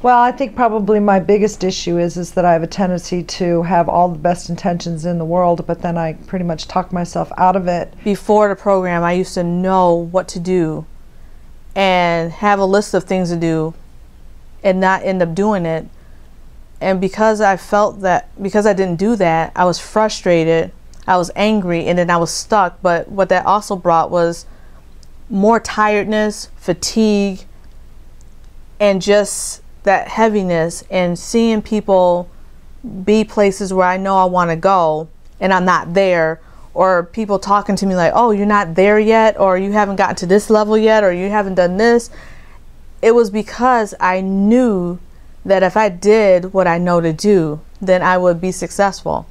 Well, I think probably my biggest issue is that I have a tendency to have all the best intentions in the world, but then I pretty much talk myself out of it. Before the program, I used to know what to do and have a list of things to do and not end up doing it. And because I felt that, because I didn't do that, I was frustrated, I was angry, and then I was stuck. But what that also brought was more tiredness, fatigue, and just that heaviness, and seeing people be places where I know I want to go and I'm not there, or people talking to me like, oh, you're not there yet, or you haven't gotten to this level yet, or you haven't done this. It was because I knew that if I did what I know to do, then I would be successful.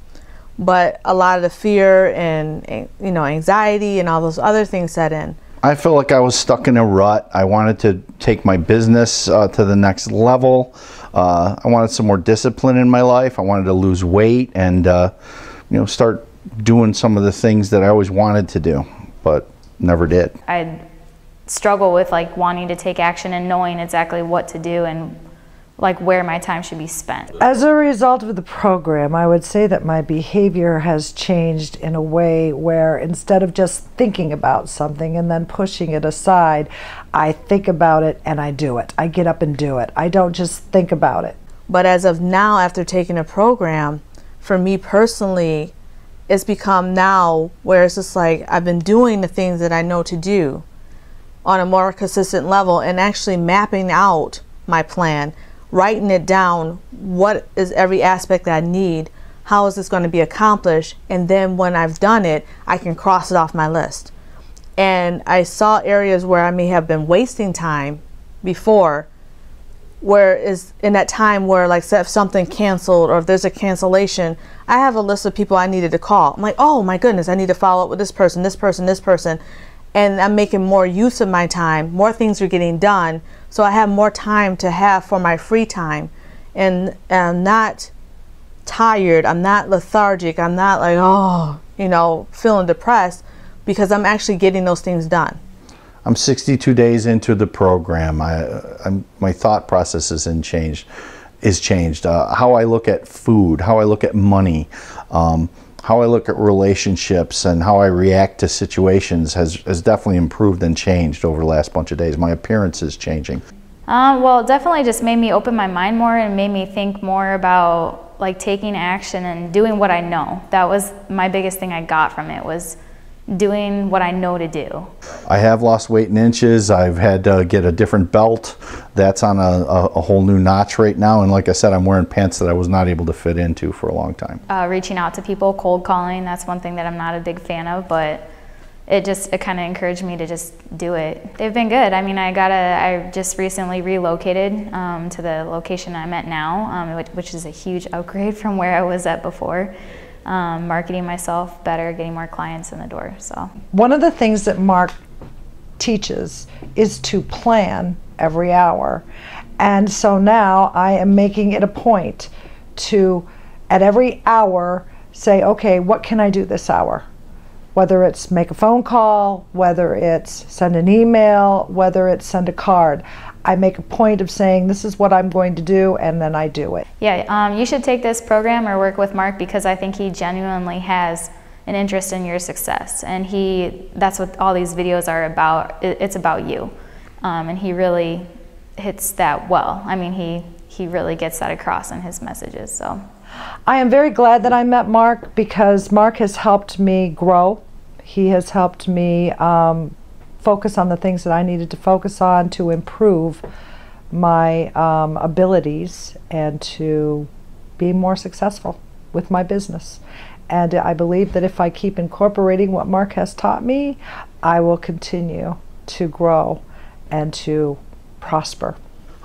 But a lot of the fear and anxiety and all those other things set in. I feel like I was stuck in a rut. I wanted to take my business to the next level. I wanted some more discipline in my life. I wanted to lose weight and start doing some of the things that I always wanted to do, but never did. I'd struggle with wanting to take action and knowing exactly what to do and where my time should be spent. As a result of the program, I would say that my behavior has changed in a way where instead of just thinking about something and then pushing it aside, I think about it and I do it. I get up and do it. I don't just think about it. But as of now, after taking a program, for me personally, it's become now where it's just I've been doing the things that I know to do on a more consistent level and actually mapping out my plan, writing it down, what is every aspect that I need, how is this going to be accomplished, and then when I've done it, I can cross it off my list. And I saw areas where I may have been wasting time before, where is in that time where say if something canceled or if there's a cancellation, I have a list of people I needed to call. I'm like, oh my goodness, I need to follow up with this person, this person, this person. And I'm making more use of my time, more things are getting done, so I have more time to have for my free time. And I'm not tired, I'm not lethargic, I'm not feeling depressed, because I'm actually getting those things done. I'm 62 days into the program. My thought process is changed. How I look at food, how I look at money, how I look at relationships, and how I react to situations has definitely improved and changed over the last bunch of days. My appearance is changing. Well, it definitely just made me open my mind more and made me think more about taking action and doing what I know. That was my biggest thing I got from it, was doing what I know to do. I have lost weight in inches. I've had to get a different belt. That's on a whole new notch right now. And like I said, I'm wearing pants that I was not able to fit into for a long time. Reaching out to people, cold calling, that's one thing that I'm not a big fan of, but it kind of encouraged me to just do it. They've been good. I mean, I just recently relocated to the location I'm at now, which is a huge upgrade from where I was at before. Marketing myself better, getting more clients in the door. So one of the things that Mark teaches is to plan every hour, and so now I am making it a point to at every hour say, okay, what can I do this hour? Whether it's make a phone call, whether it's send an email, whether it's send a card. I make a point of saying this is what I'm going to do, and then I do it. Yeah, you should take this program or work with Mark, because I think he genuinely has an interest in your success, and that's what all these videos are about. It's about you, and he really hits that well. I mean, he really gets that across in his messages. So I am very glad that I met Mark, because Mark has helped me grow. He has helped me focus on the things that I needed to focus on to improve my abilities and to be more successful with my business. And I believe that if I keep incorporating what Mark has taught me, I will continue to grow and to prosper.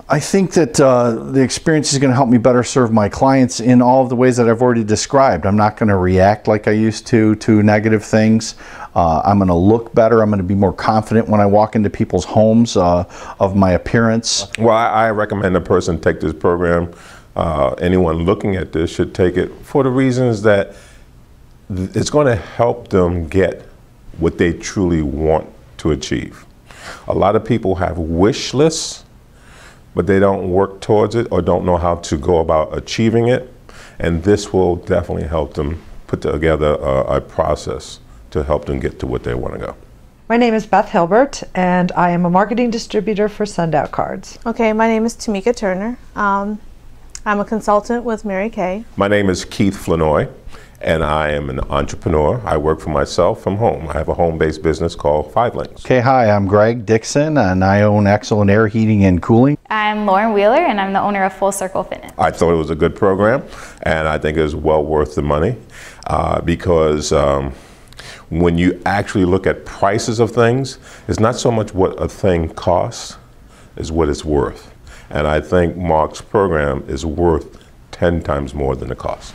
I think that the experience is going to help me better serve my clients in all of the ways that I've already described. I'm not going to react like I used to negative things. I'm going to look better. I'm going to be more confident when I walk into people's homes of my appearance. Well, I recommend a person take this program. Anyone looking at this should take it for the reasons that it's going to help them get what they truly want to achieve. A lot of people have wish lists, but they don't work towards it or don't know how to go about achieving it. And this will definitely help them put together a process to help them get to what they want to go. My name is Beth Hilbert, and I am a marketing distributor for Sundout Cards. Okay, my name is Tamika Turner. I'm a consultant with Mary Kay. My name is Keith Flanoy, and I am an entrepreneur. I work for myself from home. I have a home-based business called 5 Links. Okay, hi, I'm Greg Dixon, and I own Excellent Air Heating and Cooling. I'm Lauren Wheeler, and I'm the owner of Full Circle Fitness. I thought it was a good program, and I think it was well worth the money because when you actually look at prices of things, it's not so much what a thing costs, it's what it's worth. And I think Mark's program is worth 10 times more than the cost.